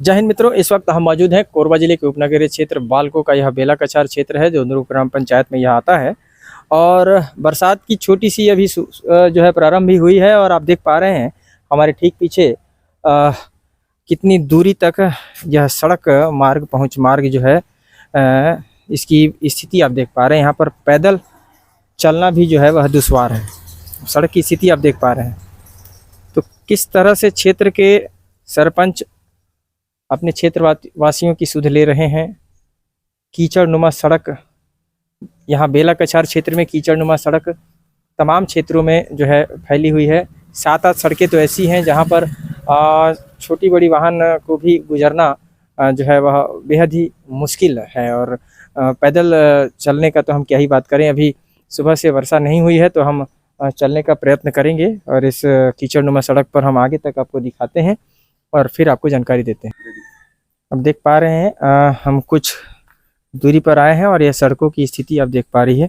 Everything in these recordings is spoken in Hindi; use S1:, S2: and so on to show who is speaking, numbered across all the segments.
S1: जय हिंद मित्रों, इस वक्त हम मौजूद हैं कोरबा जिले के उपनगरीय क्षेत्र बालको का। यह बेला कछार क्षेत्र है जो नूरपुर ग्राम पंचायत में यह आता है। और बरसात की छोटी सी अभी जो है प्रारंभ भी हुई है। और आप देख पा रहे हैं हमारे ठीक पीछे कितनी दूरी तक यह सड़क मार्ग जो है इसकी स्थिति आप देख पा रहे हैं। यहाँ पर पैदल चलना भी जो है वह दुश्वार है। सड़क की स्थिति आप देख पा रहे हैं। तो किस तरह से क्षेत्र के सरपंच अपने क्षेत्र वासियों की सुध ले रहे हैं। कीचड़ नुमा सड़क, यहाँ बेला कछार क्षेत्र में कीचड़ नुमा सड़क तमाम क्षेत्रों में जो है फैली हुई है। 7-8 सड़कें तो ऐसी हैं जहाँ पर छोटी बड़ी वाहन को भी गुजरना जो है वह बेहद ही मुश्किल है। और पैदल चलने का तो हम क्या ही बात करें। अभी सुबह से वर्षा नहीं हुई है तो हम चलने का प्रयत्न करेंगे और इस कीचड़ नुमा सड़क पर हम आगे तक आपको दिखाते हैं और फिर आपको जानकारी देते हैं। अब देख पा रहे हैं हम कुछ दूरी पर आए हैं और यह सड़कों की स्थिति आप देख पा रहे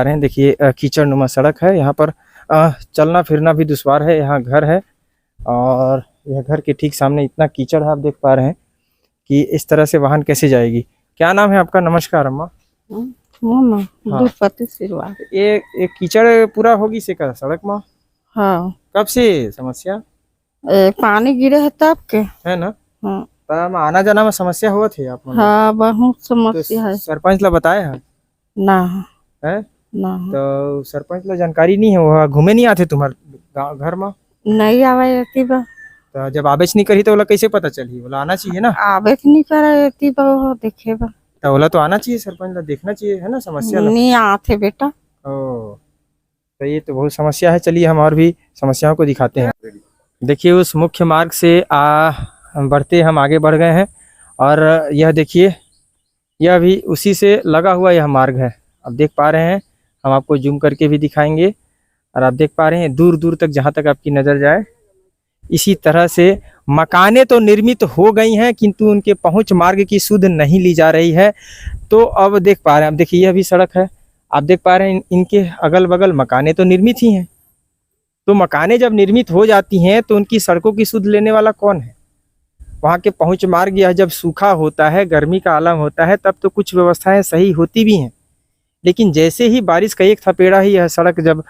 S1: हैं। देखिए कीचड़ नुमा सड़क है। यहाँ पर चलना फिरना भी दुश्वार है। यहाँ घर है और यह घर के ठीक सामने इतना कीचड़ है। आप देख पा रहे हैं कि इस तरह से वाहन कैसे जाएगी। क्या नाम है आपका? नमस्कार अम्मा।
S2: हाँ।
S1: ये कीचड़ पूरा होगी से का सड़क में?
S2: हाँ।
S1: कब से समस्या?
S2: पानी गिरे है तब के
S1: है ना?
S2: हाँ।
S1: आना जाना में समस्या हुआ थे आप?
S2: हाँ, बहुत समस्या है।
S1: सरपंच ला बताया है
S2: ना
S1: है
S2: ना
S1: तो सरपंच ला जानकारी नहीं है। वो घूमे नहीं आते तुम्हारे घर में?
S2: नहीं आवे बा।
S1: तो जब आवेच नहीं करी तो बोला कैसे पता चली? बोला आना चाहिए ना।
S2: आवे नहीं करे बा, देखे बा
S1: तो बोला तो आना चाहिए, सरपंच ला देखना चाहिए, है ना समस्या ला।
S2: नहीं आते बेटा।
S1: ओ तो ये तो बहुत समस्या है। चलिए हम और भी समस्याओं को दिखाते हैं। देखिए उस मुख्य मार्ग से बढ़ते हम आगे बढ़ गए हैं और यह देखिए यह भी उसी से लगा हुआ यह मार्ग है। आप देख पा रहे हैं, हम आपको जूम करके भी दिखाएंगे। और आप देख पा रहे हैं दूर दूर तक जहाँ तक आपकी नज़र जाए इसी तरह से मकानें तो निर्मित हो गई हैं किंतु उनके पहुंच मार्ग की सुध नहीं ली जा रही है। तो अब देख पा रहे हैं, अब देखिए यह भी सड़क है। आप देख पा रहे हैं इनके अगल बगल मकानें तो निर्मित ही हैं। तो मकानें जब निर्मित हो जाती हैं तो उनकी सड़कों की सुध लेने वाला कौन है? वहाँ के पहुंच मार्ग यह जब सूखा होता है, गर्मी का आलम होता है, तब तो कुछ व्यवस्थाएं सही होती भी हैं। लेकिन जैसे ही बारिश का एक थपेड़ा ही यह सड़क जब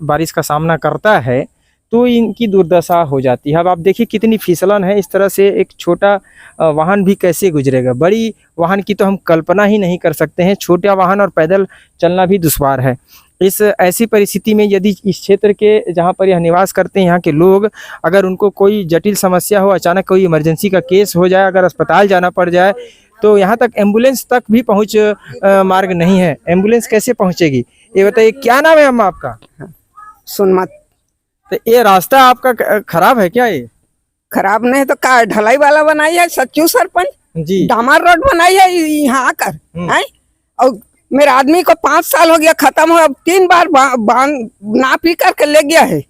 S1: बारिश का सामना करता है तो इनकी दुर्दशा हो जाती है। अब आप देखिए कितनी फिसलन है। इस तरह से एक छोटा वाहन भी कैसे गुजरेगा। बड़ी वाहन की तो हम कल्पना ही नहीं कर सकते हैं। छोटा वाहन और पैदल चलना भी दुश्वार है। इस ऐसी परिस्थिति में यदि इस क्षेत्र के जहाँ पर यह निवास करते हैं यहाँ के लोग, अगर उनको कोई जटिल समस्या हो, अचानक कोई इमरजेंसी का केस हो जाए, अगर अस्पताल जाना पड़ जाए तो यहाँ तक एम्बुलेंस तक भी पहुँच मार्ग नहीं है। एम्बुलेंस कैसे पहुँचेगी? ये बताइए। क्या नाम है अम्मा आपका?
S2: सुनमत।
S1: तो ये रास्ता आपका खराब है क्या? ये
S2: खराब नहीं तो का ढलाई वाला बनाई है सच्चू सरपंच
S1: जी।
S2: डामर रोड बनाई है यहाँ आकर है। और मेरे आदमी को 5 साल हो गया खत्म हो, अब 3 बार नाप ही करके ले गया है।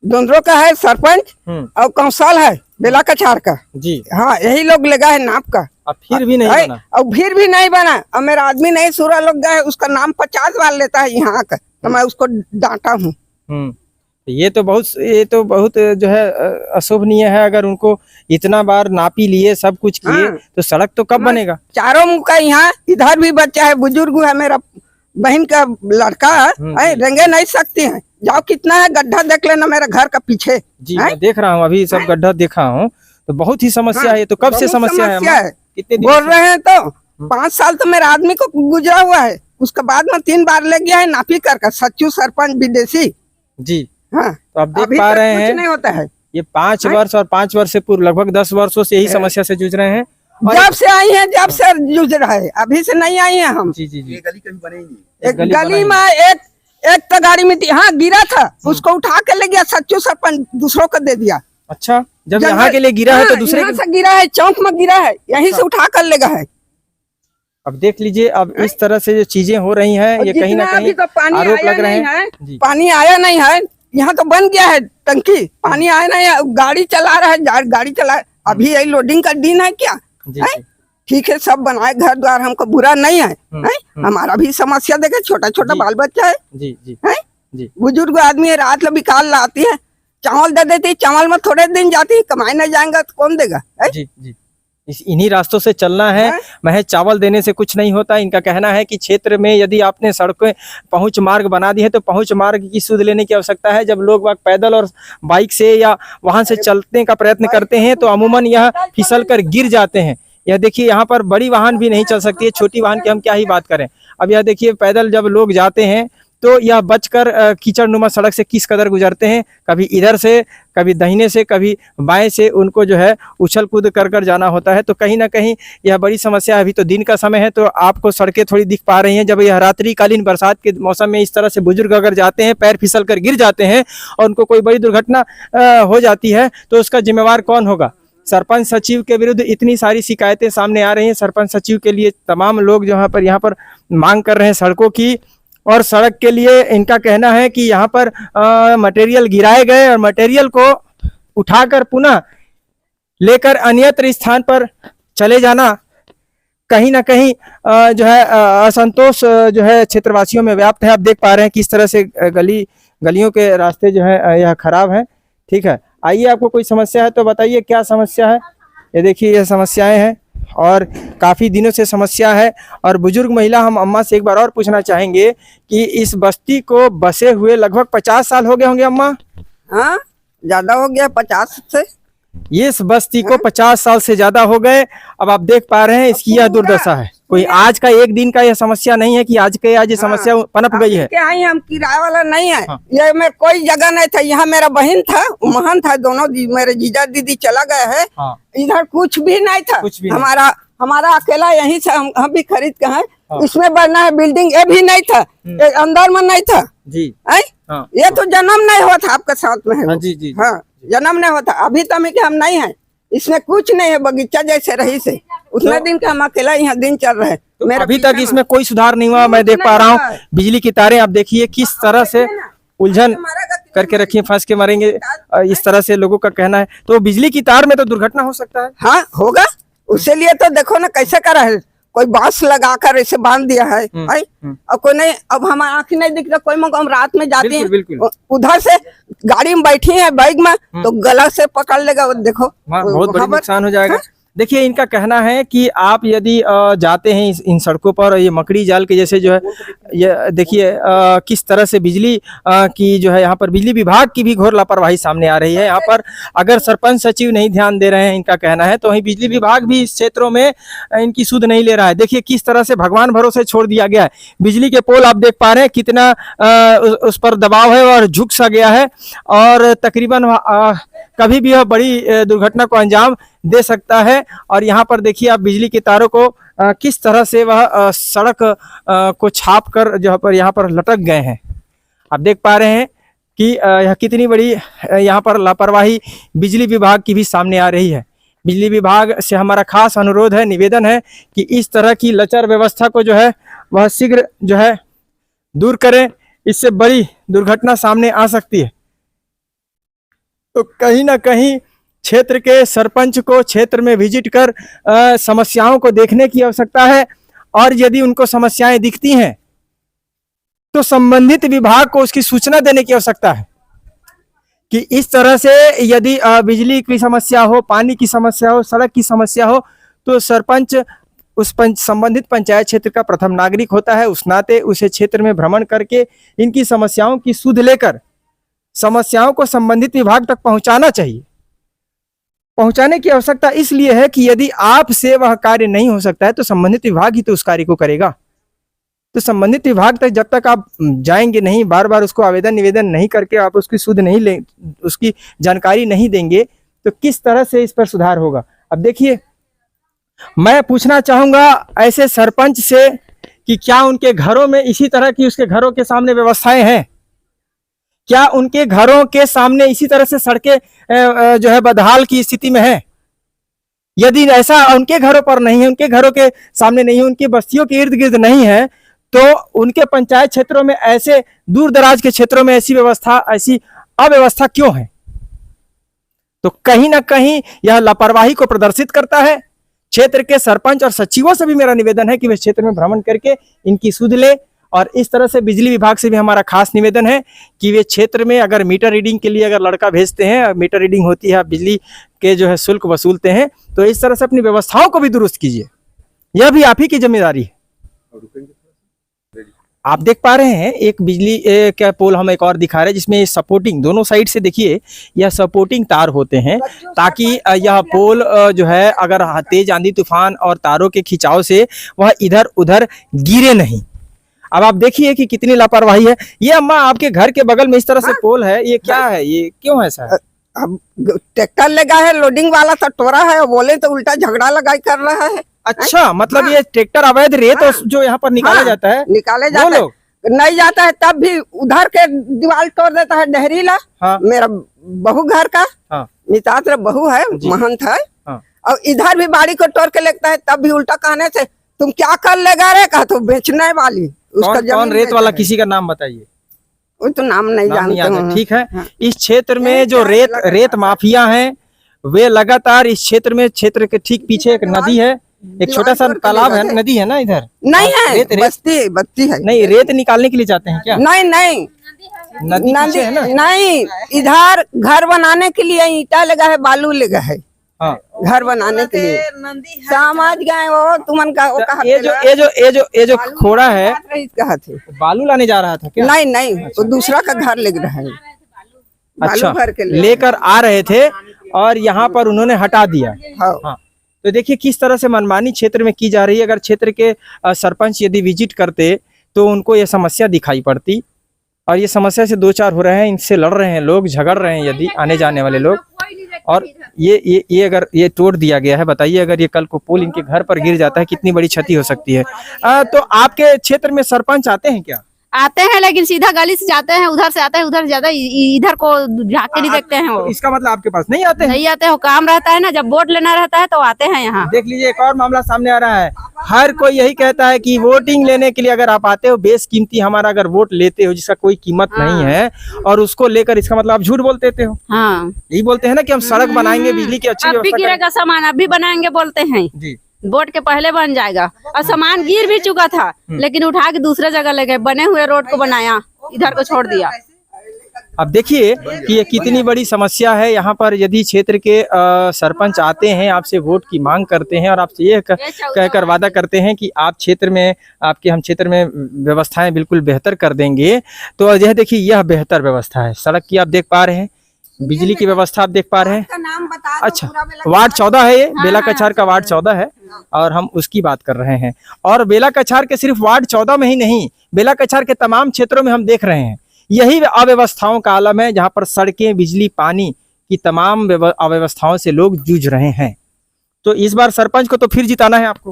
S2: दोनों का है सरपंच और कौंसल है बेला कछार का जी। हाँ, यही लोग लगा है नाप का।
S1: अब फिर भी नहीं बना।
S2: और फिर भी नहीं बना। और मेरा आदमी नहीं सूरा लोग गए, उसका नाम 50 बार लेता है यहाँ आकर, तो मैं उसको डांटा हूँ।
S1: ये तो बहुत जो है अशोभनीय है। अगर उनको इतना बार नापी लिए, सब कुछ किए, तो सड़क तो कब बनेगा?
S2: चारों मुँह का यहाँ इधर भी बच्चा है, बुजुर्ग है, मेरा बहन का लड़का है, रेंगे नहीं सकती हैं। जाओ कितना है गड्ढा देख लेना मेरे घर का पीछे
S1: जी। मैं देख रहा हूँ, अभी सब गड्ढा देखा हूँ। तो बहुत ही समस्या है। तो कब से समस्या है?
S2: कितने बोल रहे हैं तो 5 साल तो मेरे आदमी को गुजरा हुआ है। उसके बाद में 3 बार ले गया है नापी कर सच्चू सरपंच विदेशी जी। हाँ, तो आप देख पा रहे हैं नहीं होता है।
S1: ये 5 वर्ष और 5 वर्ष से पूर्व लगभग 10 वर्षों से यही समस्या से जूझ रहे हैं।
S2: जब से आई हैं जब से जूझ रहा है, अभी से नहीं आई हैं हम।
S1: जी जी जी।
S2: ये गली कभी बनेगी। एक गली में एक तो गाड़ी में हाँ गिरा था, उसको उठा के ले गया सच्चू सरपंच, दूसरों को दे दिया।
S1: अच्छा, जब यहाँ के लिए गिरा है तो दूसरे
S2: से गिरा है, चौक में गिरा है, यहीं से उठा कर ले गया है।
S1: अब देख लीजिए, अब इस तरह से जो चीजें हो रही हैं, ये कहीं ना कहीं आरोप लग रहे हैं।
S2: पानी आया नहीं है, यहाँ तो बन गया है टंकी, पानी आया नहीं है, गाड़ी चला रहा है, गाड़ी चला। अभी यही लोडिंग का दिन है क्या? ठीक है, सब बनाए घर द्वार, हमको बुरा नहीं है, हमारा भी समस्या देखे, छोटा छोटा बाल बच्चा है,
S1: जी जी
S2: जी। बुजुर्ग आदमी है, रात ला बिकाल लाती है, चावल दे देती, चावल में थोड़े दिन जाती, कमाई नहीं जाएंगे तो कौन देगा?
S1: जी जी, इन्हीं रास्तों से चलना है। महज चावल देने से कुछ नहीं होता। इनका कहना है कि क्षेत्र में यदि आपने सड़कें पहुंच मार्ग बना दी है तो पहुंच मार्ग की सुध लेने की आवश्यकता है। जब लोग पैदल और बाइक से या वाहन से चलने का प्रयत्न करते हैं तो अमूमन यह फिसल कर गिर जाते हैं। यह देखिए यहाँ पर बड़ी वाहन भी नहीं चल सकती है, छोटी वाहन की हम क्या ही बात करें। अब यह देखिए पैदल जब लोग जाते हैं तो यह बचकर कीचड़नुमा सड़क से किस कदर गुजरते हैं, कभी इधर से, कभी दाहिने से, कभी बाएं से, उनको जो है उछल कूद कर जाना होता है। तो कहीं ना कहीं यह बड़ी समस्या है। अभी तो दिन का समय है तो आपको सड़कें थोड़ी दिख पा रही हैं। जब यह रात्रिकालीन बरसात के मौसम में इस तरह से बुजुर्ग अगर जाते हैं, पैर फिसल कर गिर जाते हैं और उनको कोई बड़ी दुर्घटना हो जाती है तो उसका जिम्मेवार कौन होगा? सरपंच सचिव के विरुद्ध इतनी सारी शिकायतें सामने आ रही हैं। सरपंच सचिव के लिए तमाम लोग जो यहाँ पर मांग कर रहे हैं सड़कों की और सड़क के लिए। इनका कहना है कि यहाँ पर मटेरियल गिराए गए और मटेरियल को उठाकर पुनः लेकर अन्यत्र स्थान पर चले जाना कहीं ना कहीं जो है असंतोष जो है क्षेत्रवासियों में व्याप्त है। आप देख पा रहे हैं किस तरह से गलियों के रास्ते जो है यह खराब है। ठीक है, आइए आपको कोई समस्या है तो बताइए क्या समस्या है। ये देखिए ये समस्याएं हैं और काफ़ी दिनों से समस्या है। और बुजुर्ग महिला हम अम्मा से एक बार और पूछना चाहेंगे कि इस बस्ती को बसे हुए लगभग 50 साल हो गए होंगे अम्मा?
S2: हाँ, ज्यादा हो गया 50 से।
S1: इस बस्ती को 50 साल से ज्यादा हो गए। अब आप देख पा रहे हैं इसकी यह दुर्दशा है। कोई आज का एक दिन का यह समस्या नहीं है कि आज ये समस्या पनप गई है।
S2: क्या हम किराए वाला नहीं है।
S1: हाँ।
S2: ये मेरे कोई जगह नहीं था। यहाँ मेरा बहन था, महन था, दोनों मेरे जीजा दीदी चला गए है।
S1: हाँ।
S2: इधर कुछ भी नहीं था।
S1: कुछ भी
S2: हमारा अकेला यहीं से हम भी खरीद के हैं।
S1: हाँ।
S2: इसमें बनना है बिल्डिंग, ये भी नहीं था, ये अंदर में नहीं था
S1: जी।
S2: हाँ। ये तो जन्म नहीं हुआ था आपके साथ में है।
S1: हाँ जी जी।
S2: हाँ, जन्म नहीं होता। अभी तो हम नहीं है, इसमें कुछ नहीं है, बगीचा जैसे रही से उतने दिन का हम अकेला यहाँ दिन चल रहे हैं।
S1: तो अभी तक इसमें कोई सुधार नहीं हुआ। मैं देख पा रहा हूँ बिजली की तारें आप देखिए किस तरह से उलझन करके रखी है, फंस के मरेंगे इस तरह से लोगों का कहना है। तो बिजली की तार में तो दुर्घटना हो सकता है।
S2: हाँ, होगा। उसके लिए तो देखो ना कैसे करा है, कोई बांस लगाकर ऐसे बांध दिया है। और कोई नहीं, अब हमारा आँख नहीं दिखता। कोई मौका हम रात में जाते हैं, उधर से गाड़ी में बैठी है बाइक में तो गला से पकड़ लेगा, वो देखो
S1: बहुत बड़ा नुकसान हो जाएगा। देखिए इनका कहना है कि आप यदि जाते हैं इन सड़कों पर, ये मकड़ी जाल के जैसे जो है ये देखिए किस तरह से बिजली की जो है यहाँ पर बिजली विभाग की भी घोर लापरवाही सामने आ रही है। यहाँ पर अगर सरपंच सचिव नहीं ध्यान दे रहे हैं, इनका कहना है, तो वहीं बिजली विभाग भी इस क्षेत्रों में इनकी सुध नहीं ले रहा है। देखिए किस तरह से भगवान भरोसे छोड़ दिया गया है। बिजली के पोल आप देख पा रहे हैं कितना उस पर दबाव है और झुक सा गया है और तकरीबन कभी भी वह बड़ी दुर्घटना को अंजाम दे सकता है। और यहाँ पर देखिए आप बिजली के तारों को किस तरह से वह सड़क को छाप कर जो पर यहाँ पर लटक गए हैं। आप देख पा रहे हैं कि यह कितनी बड़ी यहाँ पर लापरवाही बिजली विभाग की भी सामने आ रही है। बिजली विभाग से हमारा खास अनुरोध है, निवेदन है कि इस तरह की लचर व्यवस्था को जो है वह शीघ्र जो है दूर करें। इससे बड़ी दुर्घटना सामने आ सकती है। तो कहीं ना कहीं क्षेत्र के सरपंच को क्षेत्र में विजिट कर समस्याओं को देखने की आवश्यकता है और यदि उनको समस्याएं दिखती हैं तो संबंधित विभाग को उसकी सूचना देने की आवश्यकता है कि इस तरह से यदि बिजली की समस्या हो, पानी की समस्या हो, सड़क की समस्या हो तो सरपंच उस संबंधित पंचायत क्षेत्र का प्रथम नागरिक होता है। उस नाते उसे क्षेत्र में भ्रमण करके इनकी समस्याओं की सुध लेकर समस्याओं को संबंधित विभाग तक पहुंचाना चाहिए। पहुंचाने की आवश्यकता इसलिए है कि यदि आपसे वह कार्य नहीं हो सकता है तो संबंधित विभाग ही तो उस कार्य को करेगा। तो संबंधित विभाग तक जब तक आप जाएंगे नहीं, बार बार उसको आवेदन निवेदन नहीं करके आप उसकी सुध नहीं ले, उसकी जानकारी नहीं देंगे तो किस तरह से इस पर सुधार होगा। अब देखिए मैं पूछना चाहूंगा ऐसे सरपंच से कि क्या उनके घरों में इसी तरह की उसके घरों के सामने व्यवस्थाएं हैं? क्या उनके घरों के सामने इसी तरह से सड़कें जो है बदहाल की स्थिति में है? यदि ऐसा उनके घरों पर नहीं है, उनके घरों के सामने नहीं है, उनकी बस्तियों के इर्द गिर्द नहीं है, तो उनके पंचायत क्षेत्रों में, ऐसे दूर दराज के क्षेत्रों में ऐसी अव्यवस्था क्यों है? तो कहीं ना कहीं यह लापरवाही को प्रदर्शित करता है। क्षेत्र के सरपंच और सचिवों से भी मेरा निवेदन है कि वे क्षेत्र में भ्रमण करके इनकी सुध ले और इस तरह से बिजली विभाग से भी हमारा खास निवेदन है कि वे क्षेत्र में अगर मीटर रीडिंग के लिए अगर लड़का भेजते हैं, मीटर रीडिंग होती है, बिजली के जो है शुल्क वसूलते हैं, तो इस तरह से अपनी व्यवस्थाओं को भी दुरुस्त कीजिए। यह भी आप ही की जिम्मेदारी है। आप देख पा रहे हैं एक बिजली का पोल हम एक और दिखा रहे हैं, जिसमें सपोर्टिंग दोनों साइड से देखिए यह सपोर्टिंग तार होते हैं, ताकि यह पोल जो है अगर तेज आंधी तूफान और तारों के खिंचाव से वह इधर उधर गिरे नहीं। अब आप देखिए कि कितनी लापरवाही है। ये अम्मा आपके घर के बगल में इस तरह से पोल है, ये क्या है, ये क्यों है ऐसा?
S2: अब ट्रैक्टर लगा है, लोडिंग वाला सा टोरा है, बोले तो उल्टा झगड़ा लगाई कर रहा है।
S1: अच्छा, मतलब ये ट्रैक्टर अवैध रेत जो यहाँ पर निकाला जाता है,
S2: निकाले जाता है, नहीं जाता है तब भी उधर के दीवार तोड़ देता है डहरीला। मेरा बहू घर का मितात्र बहू है, महंत है, और इधर भी बाड़ी को तोड़ के लगता है, तब भी उल्टा कहने से तुम क्या कर लेगा रे, कहा तो बेचने वाली उसका
S1: कौन रेत वाला, किसी का नाम बताइए।
S2: वो तो नाम नहीं जानते।
S1: ठीक है, इस क्षेत्र में जो रेत माफिया हैं वे लगातार इस क्षेत्र में, क्षेत्र के ठीक पीछे एक नदी है, एक छोटा सा तालाब है, नदी है ना इधर?
S2: नहीं है, बस्ती है।
S1: नहीं, रेत निकालने के लिए जाते हैं क्या?
S2: नहीं
S1: नदी है ना?
S2: नहीं, इधर घर बनाने के लिए ईटा लगा है, बालू लगा है।
S1: हाँ,
S2: घर बनाने के लिए समझ गए वो तुमन का। वो कहा
S1: ये जो खोड़ा है,
S2: कहा थे
S1: बालू लाने जा रहा था क्या?
S2: नहीं, तो दूसरा का घर लग रहा है।
S1: अच्छा, लेकर आ रहे थे और यहाँ पर उन्होंने हटा दिया। हाँ, तो देखिए किस तरह से मनमानी क्षेत्र में की जा रही है। अगर क्षेत्र के सरपंच यदि विजिट करते तो उनको ये समस्या दिखाई पड़ती, और ये समस्या से दो चार हो रहे हैं, इनसे लड़ रहे हैं लोग, झगड़ रहे हैं यदि आने जाने वाले लोग। और ये अगर ये तोड़ दिया गया है, बताइए अगर ये कल को पोल इनके घर पर गिर जाता है कितनी बड़ी क्षति हो सकती है। तो आपके क्षेत्र में सरपंच आते हैं क्या?
S3: आते हैं, लेकिन सीधा गली से जाते हैं, उधर से आते हैं, उधर ज्यादा इधर को झाँक के नहीं देखते हैं वो।
S1: इसका मतलब आपके पास नहीं आते हैं?
S3: नहीं आते हो, काम रहता है ना, जब वोट लेना रहता है तो आते हैं यहाँ।
S1: देख लीजिए एक और मामला सामने आ रहा है। हर कोई यही कहता है कि वोटिंग लेने के लिए अगर आप आते हो, बेशकीमती हमारा अगर वोट लेते हो जिसका कोई कीमत नहीं है, और उसको लेकर इसका मतलब आप झूठ बोलते हो।
S3: हाँ,
S1: यही बोलते हैं ना कि हम सड़क बनाएंगे, बिजली की अच्छी
S3: व्यवस्था, गिरेगा सामान अभी बनाएंगे बोलते हैं जी, वोट के पहले बन जाएगा। और सामान गिर भी चुका था, लेकिन उठा के दूसरे जगह ले गए, बने हुए रोड को बनाया, इधर को छोड़ दिया।
S1: अब देखिए कि ये कितनी बड़ी समस्या है। यहाँ पर यदि क्षेत्र के सरपंच आते हैं, आपसे वोट की मांग करते हैं और आपसे ये कहकर वादा करते हैं कि आप क्षेत्र में, हम क्षेत्र में व्यवस्थाएं बिल्कुल बेहतर कर देंगे, तो यह देखिए यह बेहतर व्यवस्था है। सड़क की आप देख पा रहे हैं, बिजली की व्यवस्था आप देख पा रहे हैं। अच्छा, वार्ड 14 है ये, बेला कछार का वार्ड 14 है और हम उसकी बात कर रहे हैं। और बेला कछार के सिर्फ वार्ड 14 में ही नहीं, बेला कछार के तमाम क्षेत्रों में हम देख रहे हैं यही अव्यवस्थाओं का आलम है, जहां पर सड़कें, बिजली, पानी की तमाम अव्यवस्थाओं से लोग जूझ रहे हैं। तो इस बार सरपंच को तो फिर जिताना है आपको।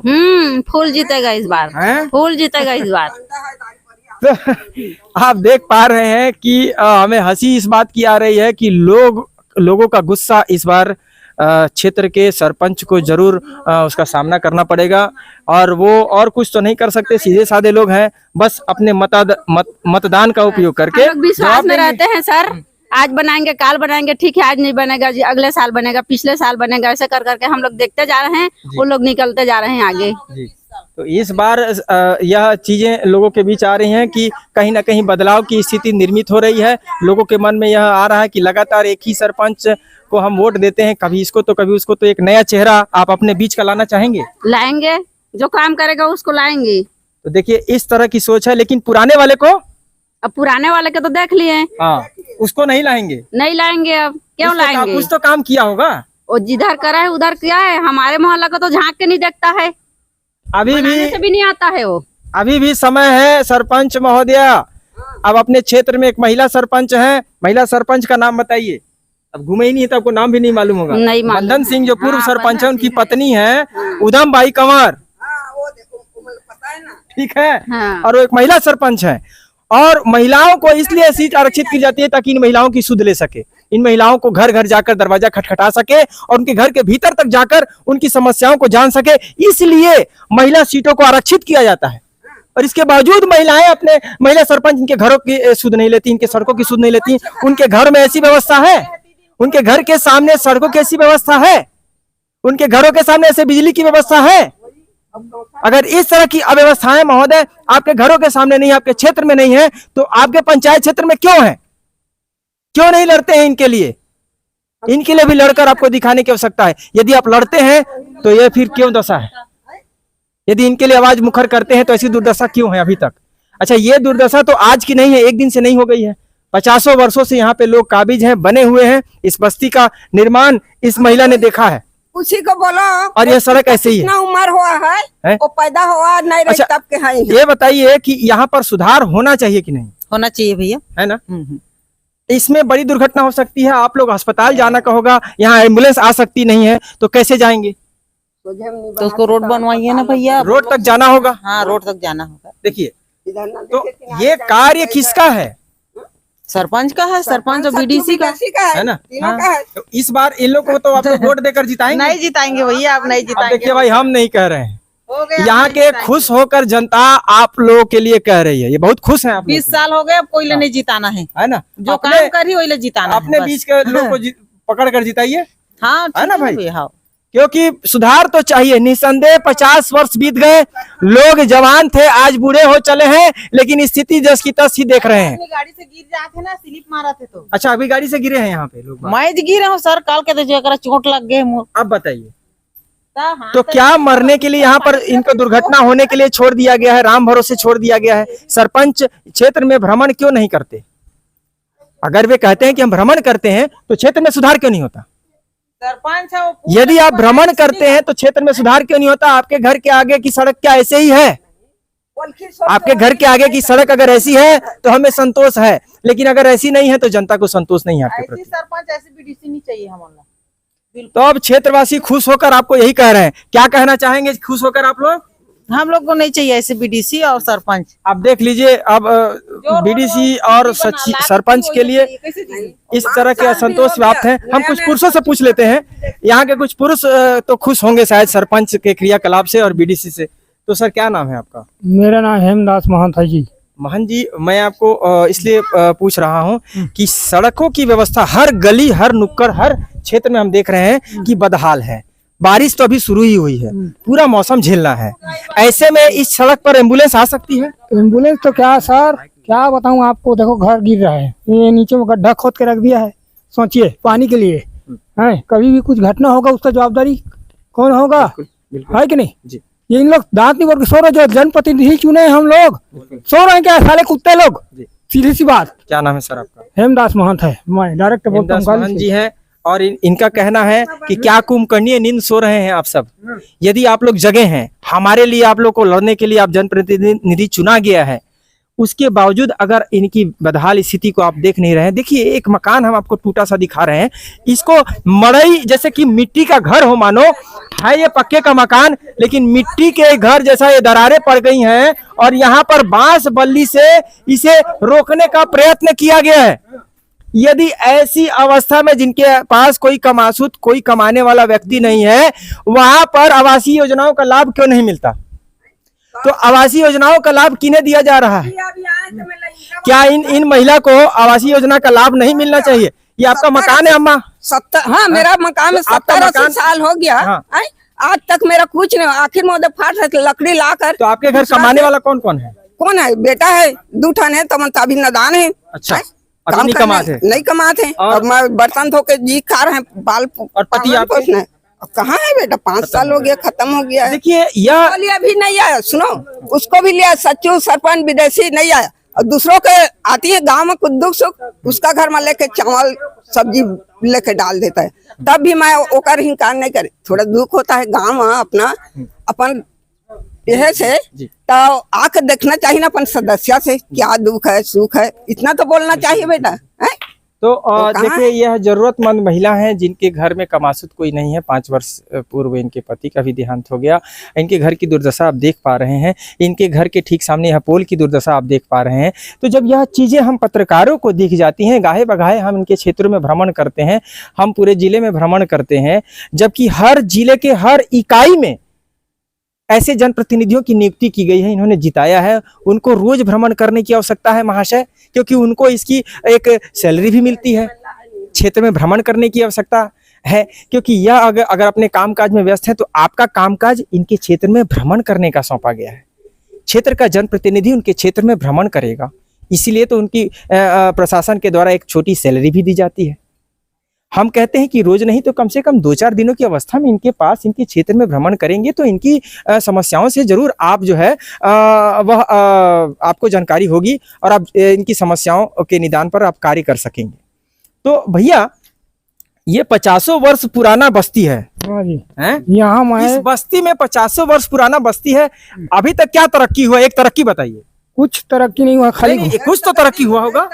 S3: फुल जीतेगा इस बार, फुल जीतेगा इस बार।
S1: आप देख पा रहे हैं कि हमें हंसी इस बात की आ रही है कि लोगों का गुस्सा इस बार क्षेत्र के सरपंच को जरूर उसका सामना करना पड़ेगा, और वो और कुछ तो नहीं कर सकते। सीधे साधे लोग हैं, बस अपने मतदान का उपयोग करके
S3: विश्वास में रहते हैं। सर आज बनाएंगे, काल बनाएंगे, ठीक है, आज नहीं बनेगा जी, अगले साल बनेगा, पिछले साल बनेगा, ऐसे कर करके हम लोग देखते जा रहे हैं, वो लोग निकलते जा रहे हैं आगे जी।
S1: तो इस बार यह चीजें लोगों के बीच आ रही हैं कि कहीं ना कहीं बदलाव की स्थिति निर्मित हो रही है। लोगों के मन में यह आ रहा है कि लगातार एक ही सरपंच को हम वोट देते हैं, कभी इसको तो कभी उसको, तो एक नया चेहरा आप अपने बीच का लाना चाहेंगे?
S3: लाएंगे, जो काम करेगा उसको लाएंगे।
S1: तो देखिए इस तरह की सोच है, लेकिन पुराने वाले को,
S3: अब पुराने वाले के तो देख लिए,
S1: उसको नहीं लाएंगे।
S3: नहीं लाएंगे, अब क्यों लाएंगे?
S1: कुछ तो काम किया होगा,
S3: वो जिधर करा है उधर किया है। हमारे मोहल्ला को तो झांक के नहीं देखता है,
S1: अभी
S3: भी नहीं आता है वो।
S1: अभी भी समय है सरपंच महोदया। अब अपने क्षेत्र में एक महिला सरपंच है, महिला सरपंच का नाम बताइए। अब घूमे ही नहीं है तो आपको नाम भी नहीं मालूम होगा। बंधन सिंह जो पूर्व सरपंच है, उनकी पत्नी है उधम बाई कंवर, ठीक है, और वो एक महिला सरपंच है। और महिलाओं को इसलिए सीट आरक्षित की जाती है ताकि इन महिलाओं की सुध ले सके, इन महिलाओं को घर घर जाकर दरवाजा खटखटा सके और उनके घर के भीतर तक जाकर उनकी समस्याओं को जान सके, इसलिए महिला सीटों को आरक्षित किया जाता है। और इसके बावजूद महिलाएं अपने, महिला सरपंच इनके घरों की सुध नहीं लेती, इनके सड़कों की सुध नहीं लेती। उनके घर में ऐसी व्यवस्था है, उनके घर के सामने सड़कों की ऐसी व्यवस्था है, उनके घरों के सामने ऐसे बिजली की व्यवस्था है, अगर इस तरह की अव्यवस्थाएं महोदय आपके घरों के सामने नहीं, आपके क्षेत्र में नहीं है, तो आपके पंचायत क्षेत्र में क्यों है? क्यों नहीं लड़ते हैं इनके लिए? इनके लिए भी लड़कर आपको दिखाने की आवश्यकता है। यदि आप लड़ते हैं तो ये फिर क्यों दशा है? यदि इनके लिए आवाज मुखर करते हैं तो ऐसी दुर्दशा क्यों है अभी तक? अच्छा, ये दुर्दशा तो आज की नहीं है, एक दिन से नहीं हो गई है। 50 वर्षों से यहाँ पे लोग काबिज हैं, बने हुए हैं। इस बस्ती का निर्माण इस महिला ने देखा है,
S2: उसी को बोलो।
S1: और ये सड़क ऐसे ही है।
S2: कितना उम्र हुआ है? वो पैदा हुआ नहीं रही तब के है।
S1: ये बताइए कि यहाँ पर सुधार होना चाहिए कि नहीं?
S4: होना चाहिए भैया,
S1: है ना? इसमें बड़ी दुर्घटना हो सकती है, आप लोग अस्पताल जाना का होगा, यहाँ एम्बुलेंस आ सकती नहीं है, तो कैसे जाएंगे?
S4: तो उसको रोड बनवाइए ना भैया,
S1: रोड तक जाना होगा।
S4: हाँ, रोड तक जाना होगा।
S1: देखिए, तो ये कार्य किसका है?
S4: सरपंच का है, सरपंच और बीडीसी का
S1: है ना?
S2: तीनों का है।
S1: तो इस बार इन लोग को तो आप लोग वोट देकर जिताएंगे?
S4: नहीं जिताएंगे भैया, आप नहीं
S1: अब
S4: जिताएंगे।
S1: देखिए भाई, हम नहीं कह रहे हैं,
S4: हो गया,
S1: यहाँ के खुश होकर जनता आप लोगों के लिए कह रही है। ये बहुत खुश हैं आप लोग।
S4: 20 साल हो गए, अब कोई ले नहीं जिताना है
S1: ना?
S4: जो
S1: अपने-
S4: काम करी वही ले जिताना है
S1: अपने
S4: बस।
S1: बीच के लोग को पकड़ कर जिताइए,
S4: हाँ
S1: है ना
S4: ठीक
S1: भाई?
S4: भैया, हाँ।
S1: क्योंकि सुधार तो चाहिए। निसंदेह 50 वर्ष बीत गए, लोग जवान थे, आज बूढ़े हो चले हैं, लेकिन स्थिति जस की तस ही देख रहे हैं।
S4: गाड़ी से गिर जाते ना, स्लिप मारा थे तो।
S1: अच्छा, अभी गाड़ी से गिरे हैं यहाँ पे लोग?
S4: मैं गिरे हूँ सर, काल के तो जरा चोट लग गए मुँह।
S1: अब बताइए, तो क्या मरने के लिए यहाँ पर इनको दुर्घटना होने के लिए छोड़ दिया गया है? राम भरोसे छोड़ दिया गया है? सरपंच क्षेत्र में भ्रमण क्यों नहीं करते? अगर वे कहते हैं कि हम भ्रमण करते हैं, तो क्षेत्र में सुधार क्यों नहीं होता?
S4: सरपंच है वो।
S1: यदि आप भ्रमण करते हैं तो क्षेत्र में सुधार क्यों नहीं होता? आपके घर के आगे की सड़क क्या ऐसे ही है? आपके घर के आगे की सड़क अगर ऐसी है तो हमें संतोष है, लेकिन अगर ऐसी नहीं है तो जनता को संतोष नहीं है आपके
S4: ऐसी
S1: प्रति।
S4: सरपंच, ऐसी बीडीसी नहीं चाहिए हमारा।
S1: तो अब क्षेत्रवासी खुश होकर आपको यही कह रहे हैं, क्या कहना चाहेंगे खुश होकर आप लोग?
S4: हम लोग को नहीं चाहिए ऐसे बीडीसी और सरपंच।
S1: आप देख लीजिए, अब बीडीसी और सरपंच के लिए इस तरह के असंतोष व्याप्त है। हम कुछ पुरुषों से पूछ लेते हैं, यहाँ के कुछ पुरुष तो खुश होंगे शायद सरपंच के क्रियाकलाप से और बीडीसी से। तो सर, क्या नाम है आपका?
S5: मेरा नाम हेमदास महंत है जी।
S1: महन जी, मैं आपको इसलिए पूछ रहा हूँ कि सड़कों की व्यवस्था हर गली, हर नुक्कड़, हर क्षेत्र में हम देख रहे हैं कि बदहाल है। बारिश तो अभी शुरू ही हुई है, पूरा मौसम झेलना है। ऐसे में इस सड़क पर एम्बुलेंस आ सकती है?
S5: एम्बुलेंस तो क्या सर, क्या बताऊं आपको। देखो घर गिर रहा है, ये नीचे में गड्ढा खोद के रख दिया है। सोचिए, पानी के लिए है, कभी भी कुछ घटना होगा उसका जवाबदारी कौन होगा? है कि नहीं
S1: जी।
S5: ये इन लोग दांत नहीं बोल के सो रहे, जो जनप्रतिनिधि चुने हैं हम लोग, सो रहे हैं क्या साले कुत्ते लोग? सीधी सी बात।
S1: क्या नाम है सर आपका?
S5: हेमदास महंत है, मैं डायरेक्ट बोलता
S1: हेमदास
S5: हूँ।
S1: महन जी हैं, और इनका कहना है कि क्या कुंभकर्णीय नींद सो रहे हैं आप सब। यदि आप लोग जगे हैं, हमारे लिए, आप लोग को लड़ने के लिए आप जनप्रतिनिधि चुना गया है, उसके बावजूद अगर इनकी बदहाल स्थिति को आप देख नहीं रहे हैं। देखिए, एक मकान हम आपको टूटा सा दिखा रहे हैं, इसको मड़ई जैसे कि मिट्टी का घर हो मानो है। ये पक्के का मकान, लेकिन मिट्टी के घर जैसा ये दरारें पड़ गई हैं, और यहाँ पर बांस बल्ली से इसे रोकने का प्रयत्न किया गया है। यदि ऐसी अवस्था में जिनके पास कोई कमासुत, कोई कमाने वाला व्यक्ति नहीं है, वहां पर आवासीय योजनाओं का लाभ क्यों नहीं मिलता? तो आवासीय योजनाओं का लाभ किन्हें दिया जा रहा है? क्या इन महिला को आवासीय योजना का लाभ नहीं मिलना चाहिए? ये आपका मकान है अम्मा?
S2: 70, हाँ, मेरा मकान में 70-80 साल हो गया।
S1: हाँ।
S2: आज तक मेरा कुछ नहीं। आखिर में उधर फाट है, लकड़ी लाकर।
S1: तो आपके घर कमाने वाला कौन कौन है?
S2: कौन है? बेटा है, 2 ठन है, तब अभी नदान है।
S1: अच्छा,
S2: हैं?
S1: अभी
S2: काम
S1: नहीं
S2: करने-
S1: कमाते?
S2: नहीं कमाते हैं।
S1: और-
S2: और मैं बर्तन धो के जी खा रहे हैं, बाल
S1: और पति
S2: पालन
S1: आपके?
S2: पोषण है। अब कहाँ है बेटा? 5 साल हो गया, खत्म हो गया है।
S1: देखिए, यह
S2: उसको लिए अभी नहीं आया। सुनो, उसको भी लिया, सचिव सरपंच विदेशी नहीं आया। और दूसरों के आती है गांव में कुछ दुख सुख, उसका घर में लेके चावल सब्जी लेके डाल देता है, तब भी मैं ओकर हिंकार नहीं करे। थोड़ा दुख होता है गांव में अपना, अपन यह से तो आकर देखना चाहिए ना अपन सदस्य से, क्या दुख है सुख है, इतना तो बोलना चाहिए बेटा है?
S1: तो
S2: कहाँ
S1: देखिए, यह जरूरतमंद महिला हैं जिनके घर में कमासुत कोई नहीं है। 5 वर्ष पूर्व इनके पति का भी देहांत हो गया। इनके घर की दुर्दशा आप देख पा रहे हैं, इनके घर के ठीक सामने यह पोल की दुर्दशा आप देख पा रहे हैं। तो जब यह चीज़ें हम पत्रकारों को दिख जाती हैं, गाहे बगाहे हम इनके क्षेत्रों में भ्रमण करते हैं, हम पूरे जिले में भ्रमण करते हैं, जबकि हर जिले के हर इकाई में ऐसे जनप्रतिनिधियों की नियुक्ति की गई है, इन्होंने जिताया है। उनको रोज भ्रमण करने की आवश्यकता है महाशय, क्योंकि उनको इसकी एक सैलरी भी मिलती है। क्षेत्र में भ्रमण करने की आवश्यकता है, क्योंकि यह अगर अपने कामकाज में व्यस्त है तो आपका कामकाज इनके क्षेत्र में भ्रमण करने का सौंपा गया है। क्षेत्र का जनप्रतिनिधि उनके क्षेत्र में भ्रमण करेगा, इसीलिए तो उनकी प्रशासन के द्वारा एक छोटी सैलरी भी दी जाती है। हम कहते हैं कि रोज नहीं तो कम से कम 2-4 दिनों की अवस्था में इनके पास, इनके क्षेत्र में भ्रमण करेंगे तो इनकी समस्याओं से जरूर आप जो है वह आपको जानकारी होगी और आप इनकी समस्याओं के निदान पर आप कार्य कर सकेंगे। तो भैया ये 50 वर्ष पुराना बस्ती है,
S5: हाँ जी।
S1: हैं?
S5: यहाँ
S1: इस
S5: मैं
S1: बस्ती में 50 वर्ष पुराना बस्ती है, अभी तक क्या तरक्की हुआ? एक तरक्की बताइए।
S5: कुछ तरक्की नहीं हुआ, खाली
S1: नहीं, कुछ तो तरक्की हुआ होगा,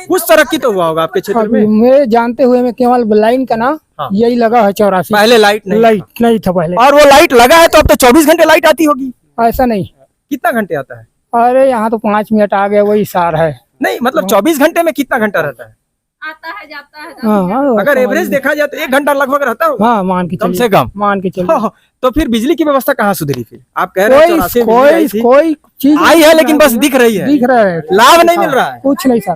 S1: कुछ तरक्की तो हुआ होगा आपके क्षेत्र में।
S5: मैं जानते हुए मैं केवल लाइन का ना
S1: हाँ।
S5: यही लगा है 84।
S1: पहले लाइट नहीं
S5: लाइट नहीं था पहले,
S1: और वो लाइट लगा है तो अब तो 24 घंटे लाइट आती होगी।
S5: ऐसा नहीं।
S1: कितना घंटे आता है?
S5: अरे यहाँ तो 5 मिनट आ गया, वही सार है।
S1: नहीं मतलब 24 घंटे में कितना घंटा रहता है?
S3: आता है जाता है
S5: हाँ,
S1: अगर एवरेज देखा जाए तो 1 घंटा लगभग रहता होगा,
S5: हाँ मान के
S1: कम
S5: चलिए,
S1: से कम।
S5: मान के चलिए।
S1: हाँ, तो फिर बिजली की व्यवस्था कहाँ सुधरी? फिर आप कह रहे हैं 84 में बिजली आई थी।
S5: कोई चीज
S1: आई है लेकिन बस दिख रही है,
S5: दिख रहा है,
S1: लाभ नहीं मिल रहा है।
S5: कुछ नहीं सर।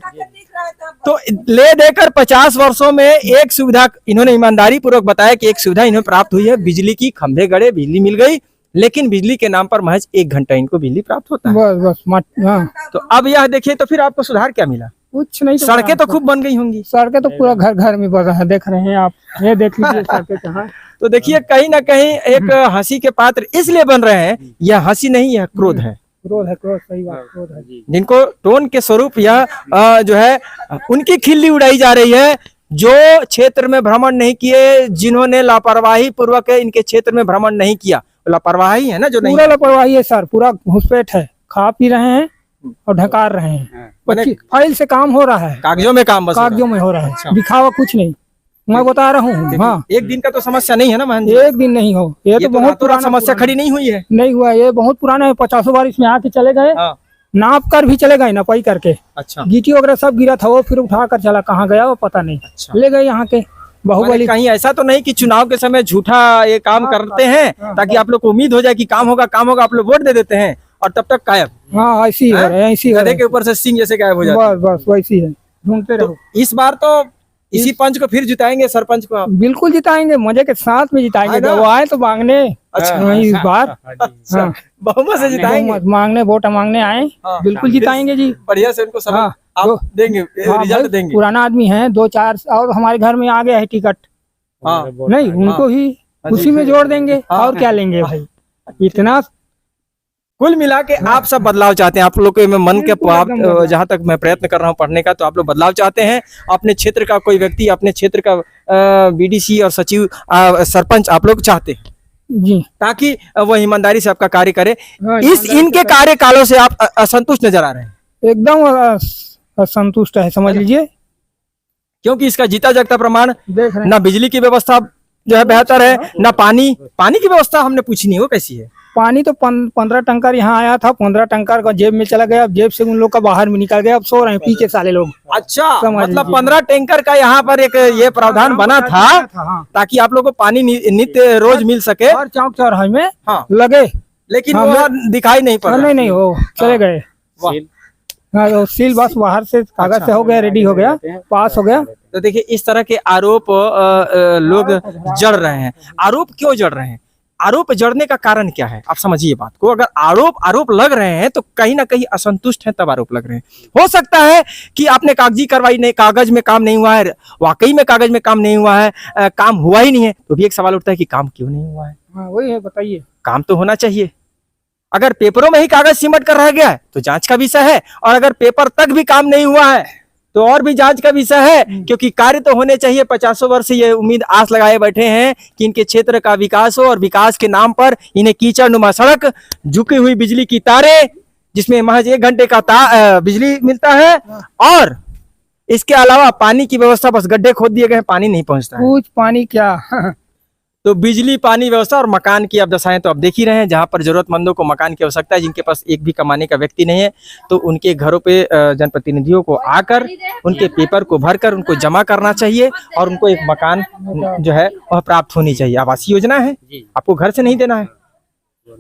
S1: तो ले देकर 50 वर्षों में एक सुविधा इन्होंने ईमानदारी पूर्वक बताया कि एक सुविधा इन्हें प्राप्त हुई है, बिजली की। खंभे गड़े, बिजली मिल गई, लेकिन बिजली के नाम पर महज 1 घंटा इनको बिजली प्राप्त होता है।
S5: बस हाँ,
S1: तो अब यह देखिए, तो फिर आपको सुधार क्या मिला?
S5: कुछ नहीं।
S1: सड़कें तो खूब बन गई होंगी।
S5: सड़कें तो पूरा घर घर में बन रहा है, देख रहे हैं आप, ये देख लीजिए सड़कें कहाँ।
S1: तो देखिए कहीं ना कहीं एक हंसी के पात्र इसलिए बन रहे हैं, यह हंसी नहीं, यह क्रोध है।
S5: क्रोध है, क्रोध, सही बात, क्रोध है।
S1: जिनको टोन के स्वरूप यह जो है उनकी खिल्ली उड़ाई जा रही है, जो क्षेत्र में भ्रमण नहीं किए, जिन्होंने लापरवाही पूर्वक इनके क्षेत्र में भ्रमण नहीं किया। लापरवाही है ना जो नहीं,
S5: पूरा लापरवाही है सर, पूरा घुसपैठ है, खा पी रहे हैं और ढकार रहे हैं। फाइल से काम हो रहा है,
S1: कागजों में काम, बस
S5: कागजों में हो रहा है, दिखावा कुछ नहीं। मैं बता रहा हूँ। हाँ,
S1: एक दिन का तो समस्या नहीं है ना महन जी?
S5: एक दिन नहीं हो, ये तो बहुत पुराना
S1: समस्या खड़ी नहीं हुई है।
S5: नहीं हुआ, ये बहुत पुराना है। 50 बार इसमें आके चले गए, नाप कर भी चले गए, नपाई करके।
S1: अच्छा,
S5: गिट्टी वगैरह सब गिरा था, वो फिर उठा कर चला, कहाँ गया वो पता नहीं।
S1: अच्छा।
S5: ले गए यहाँ के बाहुबली।
S1: कहीं ऐसा तो नहीं कि चुनाव के समय झूठा ये काम करते हैं ताकि आप लोग को उम्मीद हो जाए कि काम होगा, काम होगा, आप लोग वोट दे देते हैं और तब तक गायब।
S5: हाँ, ऐसी है, ऐसी है,
S1: गधे के ऊपर से सिंह जैसे गायब हो जाते हैं।
S5: बस बस वैसी है, ढूंढते रहो।
S1: इस बार तो इसी पंच को फिर जिताएंगे, सरपंच को आप?
S5: बिल्कुल जिताएंगे, मजे के साथ में जिताएंगे।
S1: ना?
S5: वो आए तो मांगने।
S1: अच्छा,
S5: इस बार हाँ,
S1: बहुमत से जिताएंगे।
S5: बहुमत मांगने, वोट मांगने आए, बिल्कुल जिताएंगे जी।
S1: बढ़िया से उनको सब आप देंगे,
S5: हाँ,
S1: रिजल्ट देंगे।
S5: पुराना आदमी है, 2-4 और हमारे घर में आ गया है टिकट।
S1: हाँ,
S5: नहीं, उनको ही उसी में जोड़ देंगे, और क्या लेंगे भाई, इतना।
S1: कुल मिला के आप सब बदलाव चाहते हैं। आप लोग के में मन के जहाँ तक मैं प्रयत्न कर रहा हूँ पढ़ने का, तो आप लोग बदलाव चाहते हैं। अपने क्षेत्र का कोई व्यक्ति, अपने क्षेत्र का बीडीसी और सचिव, सरपंच आप लोग चाहते हैं
S5: जी,
S1: ताकि वह ईमानदारी से आपका कार्य करे।
S5: हाँ,
S1: इनके कार्यकालों से आप असंतुष्ट नजर आ रहे हैं?
S5: एकदम असंतुष्ट है, समझ लीजिए।
S1: क्योंकि इसका जीता जागता प्रमाण,
S5: देख रहे हैं,
S1: ना बिजली की व्यवस्था जो है बेहतर है, ना पानी की व्यवस्था हमने पूछी नहीं, वो कैसी है?
S5: पानी तो 15 टंकर यहाँ आया था, 15 टंकर का जेब में चला गया, अब जेब से उन लोग का बाहर में निकल गया, अब सो रहे हैं पी के साले लोग।
S1: अच्छा,
S5: समझ
S1: मतलब
S5: लीजिए।
S1: 15 टैंकर का यहाँ पर एक ये प्रावधान बना था
S5: हाँ,
S1: ताकि आप लोग को पानी नित्य रोज मिल सके।
S5: और चौक चौराहे में
S1: हाँ,
S5: लगे,
S1: लेकिन
S5: हाँ,
S1: वह दिखाई नहीं पड़ रहा।
S5: नहीं हो, चले गए। हाँ, तो सील बस बाहर से कागज से हो गया, रेडी हो गया, पास हो गया।
S1: तो देखिए इस तरह के आरोप लोग जड़ रहे हैं। आरोप क्यों जड़ रहे हैं? आरोप जड़ने का कारण क्या है? आप समझिए बात को। अगर आरोप लग रहे हैं तो कहीं ना कहीं असंतुष्ट हैं, तब आरोप लग रहे हैं। हो सकता है कि आपने कागजी कार्रवाई नहीं, कागज में काम नहीं हुआ है, वाकई में कागज में काम नहीं हुआ है, काम हुआ ही नहीं है, तो भी एक सवाल उठता है कि काम क्यों नहीं हुआ है?
S5: हाँ, वही है, बताइए।
S1: काम तो होना चाहिए। अगर पेपरों में ही कागज सिमट कर रह गया है तो जांच का विषय है, और अगर पेपर तक भी काम नहीं हुआ है तो और भी जांच का विषय है, क्योंकि कार्य तो होने चाहिए। 50 वर्ष से ये उम्मीद आस लगाए बैठे हैं कि इनके क्षेत्र का विकास हो, और विकास के नाम पर इन्हें कीचड़ नुमा सड़क, झुकी हुई बिजली की तारें जिसमें महज 1 घंटे का बिजली मिलता है, और इसके अलावा पानी की व्यवस्था, बस गड्ढे खोद दिए गए हैं, पानी नहीं पहुंचता है।
S5: कुछ पानी क्या
S1: तो बिजली, पानी व्यवस्था और मकान की आप दशाएं तो आप देख ही रहे हैं। जहां पर जरूरतमंदों को मकान की आवश्यकता है, जिनके पास एक भी कमाने का व्यक्ति नहीं है, तो उनके घरों पे जनप्रतिनिधियों को आकर उनके पेपर को भरकर उनको जमा करना चाहिए, और उनको एक मकान जो है वह प्राप्त होनी चाहिए। आवासीय योजना है, आपको घर से नहीं देना है।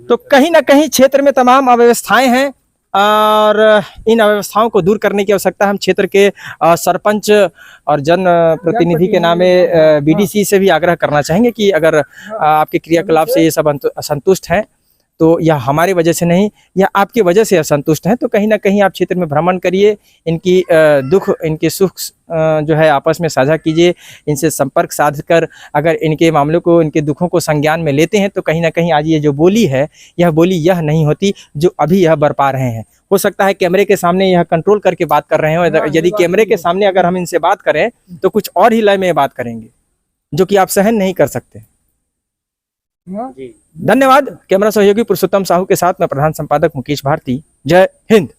S1: तो कहीं ना कहीं क्षेत्र में तमाम अव्यवस्थाएं हैं, और इन अव्यवस्थाओं को दूर करने की आवश्यकता हम क्षेत्र के सरपंच और जन प्रतिनिधि के नामे बीडीसी से भी आग्रह करना चाहेंगे कि अगर आपके क्रियाकलाप से ये सब असंतुष्ट हैं तो यह हमारी वजह से नहीं, यह आपकी वजह से असंतुष्ट हैं, तो कहीं ना कहीं आप क्षेत्र में भ्रमण करिए, इनकी दुख इनके सुख जो है आपस में साझा कीजिए, इनसे संपर्क साध कर अगर इनके मामलों को इनके दुखों को संज्ञान में लेते हैं तो कहीं ना कहीं आज ये जो बोली है यह बोली यह नहीं होती जो अभी यह बरपा रहे हैं। हो सकता है कैमरे के सामने यह कंट्रोल करके बात कर रहे हो, यदि कैमरे के सामने अगर हम इनसे बात करें तो कुछ और ही लय में बात करेंगे जो कि आप सहन नहीं कर सकते। धन्यवाद। कैमरा सहयोगी पुरुषोत्तम साहू के साथ मैं प्रधान संपादक मुकेश भारती। जय हिंद।